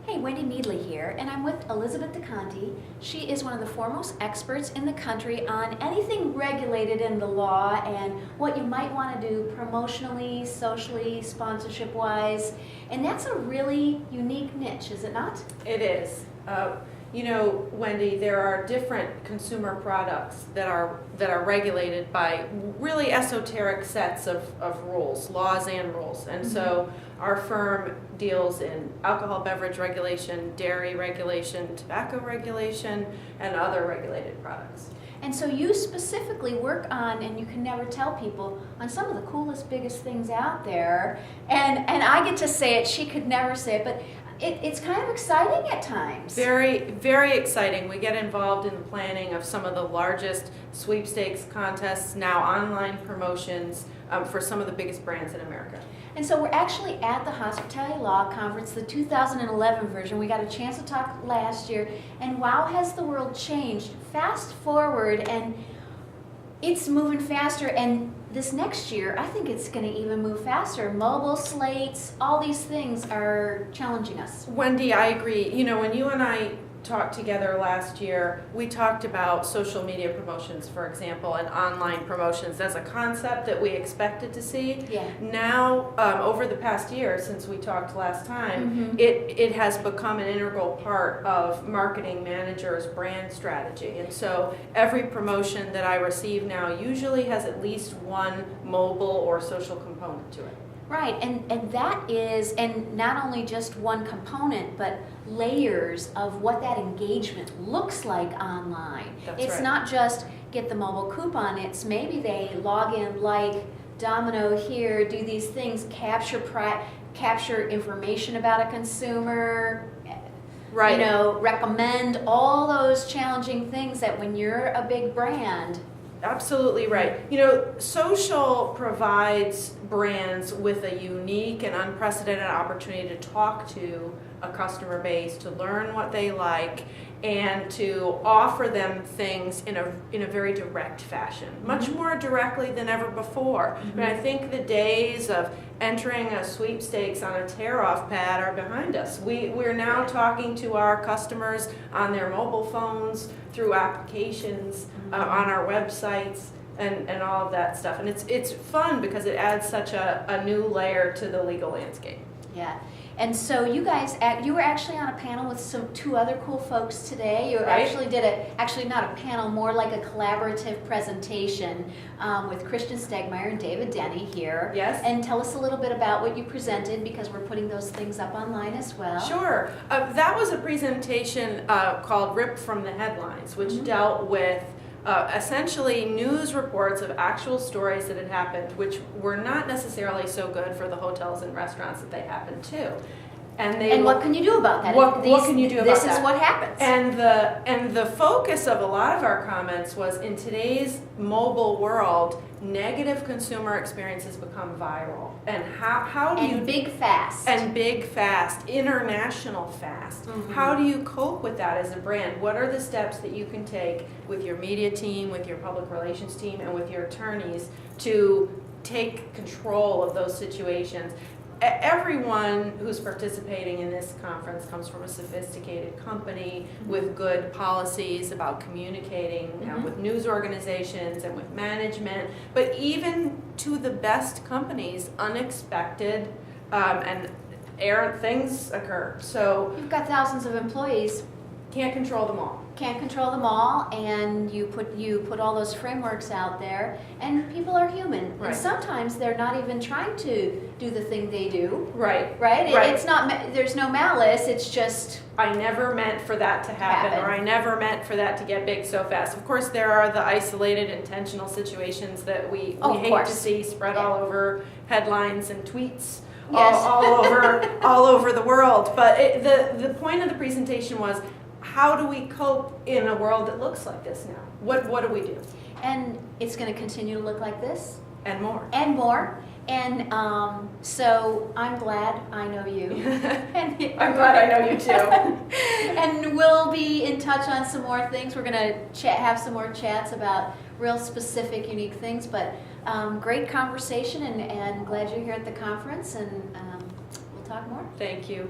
Hey, Wendy Needley here, and I'm with Elizabeth DeConti. She is one of the foremost experts in the country on anything regulated in the law and what you might want to do promotionally, socially, sponsorship-wise. And that's a really unique niche, is it not? It is. You know, Wendy, there are different consumer products that are regulated by really esoteric sets of rules, laws and rules. And so our firm deals in alcohol beverage regulation, dairy regulation, tobacco regulation, and other regulated products. And so you specifically work on, and you can never tell people, on some of the coolest, biggest things out there. And I get to say it, she could never say it, but it's kind of exciting at times. Very, very exciting. We get involved in the planning of some of the largest sweepstakes contests, now online promotions for some of the biggest brands in America. And so we're actually at the Hospitality Law Conference, the 2011 version. We got a chance to talk last year, and wow, has the world changed. Fast forward, and it's moving faster, and this next year, I think it's going to even move faster. Mobile slates, all these things are challenging us. Wendy, I agree. You know, when you and I talked together last year, we talked about social media promotions, for example, and online promotions as a concept that we expected to see. Yeah. Now, over the past year, since we talked last time, it has become an integral part of marketing managers' brand strategy. And so every promotion that I receive now usually has at least one mobile or social component to it. Right, and that is, and not only just one component, but layers of what that engagement looks like online. It's right. not just get the mobile coupon, it's maybe they log in, like Domino here, do these things, capture information about a consumer, Right. you know, recommend all those challenging things that when you're a big brand. Absolutely right. You know, social provides brands with a unique and unprecedented opportunity to talk to a customer base, to learn what they like, and to offer them things in a very direct fashion, much more directly than ever before. I mean, I think the days of entering a sweepstakes on a tear-off pad are behind us. We're now talking to our customers on their mobile phones, through applications, on our websites, and all of that stuff. And it's fun because it adds such a new layer to the legal landscape. Yeah, and so you guys, you were actually on a panel with two other cool folks today. You Right. actually did actually not a panel, more like a collaborative presentation with Christian Stegmeyer and David Denny here. Yes. And tell us a little bit about what you presented, because we're putting those things up online as well. Sure. That was a presentation called Ripped from the Headlines, which dealt with essentially news reports of actual stories that had happened, which were not necessarily so good for the hotels and restaurants that they happened to. And what can you do about that? What can you do about that? This is what happens. And the focus of a lot of our comments was, in today's mobile world, negative consumer experiences become viral. And how do you... big fast. And big fast, international fast. How do you cope with that as a brand? What are the steps that you can take with your media team, with your public relations team, and with your attorneys to take control of those situations? Everyone who's participating in this conference comes from a sophisticated company with good policies about communicating with news organizations and with management. But even to the best companies, unexpected and errant things occur. So You've got thousands of employees. can't control them all. Can't control them all, and you put all those frameworks out there, and people are human. Right. And sometimes they're not even trying to do the thing they do. Right. Right? Right. It's not, there's no malice, it's just... I never meant for that to happen, or I never meant for that to get big so fast. Of course, there are the isolated, intentional situations that we hate to see spread all over headlines and tweets. Yes. all over the world. But the point of the presentation was, how do we cope in a world that looks like this now? What do we do? And it's going to continue to look like this. And more. And more. And so I'm glad I know you. I'm glad I know you too. And we'll be in touch on some more things. We're going to have some more chats about real specific, unique things. But great conversation, and glad you're here at the conference, and we'll talk more. Thank you.